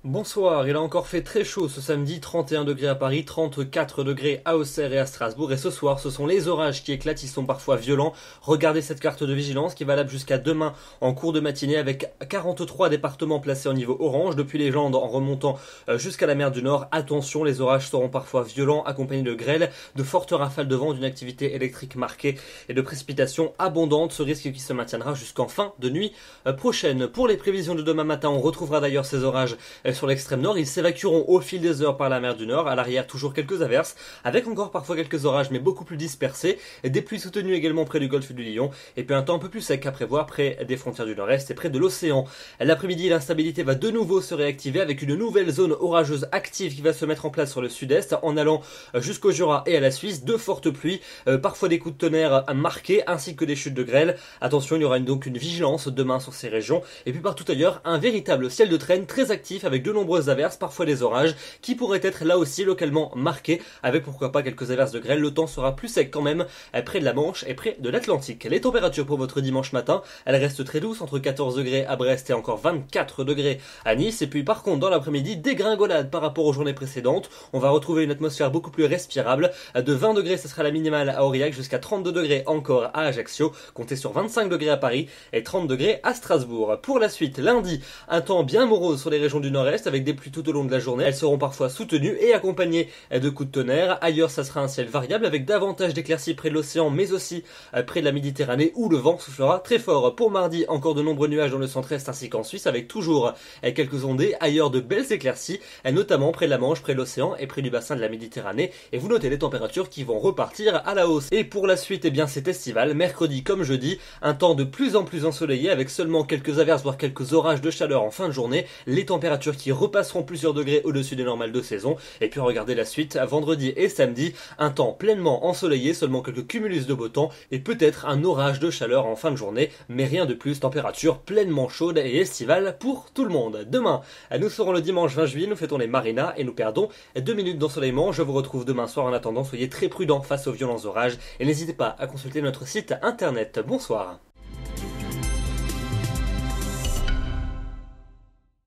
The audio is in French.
Bonsoir, il a encore fait très chaud ce samedi, 31 degrés à Paris, 34 degrés à Auxerre et à Strasbourg. Et ce soir, ce sont les orages qui éclatent, ils sont parfois violents. Regardez cette carte de vigilance qui est valable jusqu'à demain en cours de matinée avec 43 départements placés en niveau orange, depuis les Landes en remontant jusqu'à la mer du Nord. Attention, les orages seront parfois violents, accompagnés de grêles, de fortes rafales de vent, d'une activité électrique marquée et de précipitations abondantes. Ce risque qui se maintiendra jusqu'en fin de nuit prochaine. Pour les prévisions de demain matin, on retrouvera d'ailleurs ces orages sur l'extrême nord. Ils s'évacueront au fil des heures par la mer du Nord. À l'arrière, toujours quelques averses, avec encore parfois quelques orages, mais beaucoup plus dispersés. Des pluies soutenues également près du golfe du Lion. Et puis un temps un peu plus sec à prévoir près des frontières du Nord-Est et près de l'océan. L'après-midi, l'instabilité va de nouveau se réactiver avec une nouvelle zone orageuse active qui va se mettre en place sur le sud-est en allant jusqu'au Jura et à la Suisse. De fortes pluies, parfois des coups de tonnerre marqués, ainsi que des chutes de grêle. Attention, il y aura donc une vigilance demain sur ces régions. Et puis partout ailleurs, un véritable ciel de traîne très actif avec de nombreuses averses, parfois des orages, qui pourraient être là aussi localement marqués, avec pourquoi pas quelques averses de grêle. Le temps sera plus sec quand même, près de la Manche et près de l'Atlantique. Les températures pour votre dimanche matin, elles restent très douces, entre 14 degrés à Brest et encore 24 degrés à Nice. Et puis par contre, dans l'après-midi, dégringolade par rapport aux journées précédentes. On va retrouver une atmosphère beaucoup plus respirable. De 20 degrés, ce sera la minimale à Aurillac, jusqu'à 32 degrés encore à Ajaccio. Comptez sur 25 degrés à Paris et 30 degrés à Strasbourg. Pour la suite, lundi, un temps bien morose sur les régions du Nord-Est, avec des pluies tout au long de la journée. Elles seront parfois soutenues et accompagnées de coups de tonnerre. Ailleurs, ça sera un ciel variable avec davantage d'éclaircies près de l'océan, mais aussi près de la Méditerranée où le vent soufflera très fort. Pour mardi, encore de nombreux nuages dans le centre-est ainsi qu'en Suisse, avec toujours quelques ondées. Ailleurs, de belles éclaircies, notamment près de la Manche, près de l'océan et près du bassin de la Méditerranée. Et vous notez les températures qui vont repartir à la hausse. Et pour la suite, eh bien, c'est estival. Mercredi comme jeudi, un temps de plus en plus ensoleillé avec seulement quelques averses, voire quelques orages de chaleur en fin de journée. Les températures qui repasseront plusieurs degrés au-dessus des normales de saison. Et puis regardez la suite, vendredi et samedi, un temps pleinement ensoleillé, seulement quelques cumulus de beau temps et peut-être un orage de chaleur en fin de journée, mais rien de plus, température pleinement chaude et estivale pour tout le monde. Demain, nous serons le dimanche 20 juillet, nous fêtons les Marinas et nous perdons 2 minutes d'ensoleillement. Je vous retrouve demain soir. En attendant, soyez très prudents face aux violents orages et n'hésitez pas à consulter notre site internet. Bonsoir.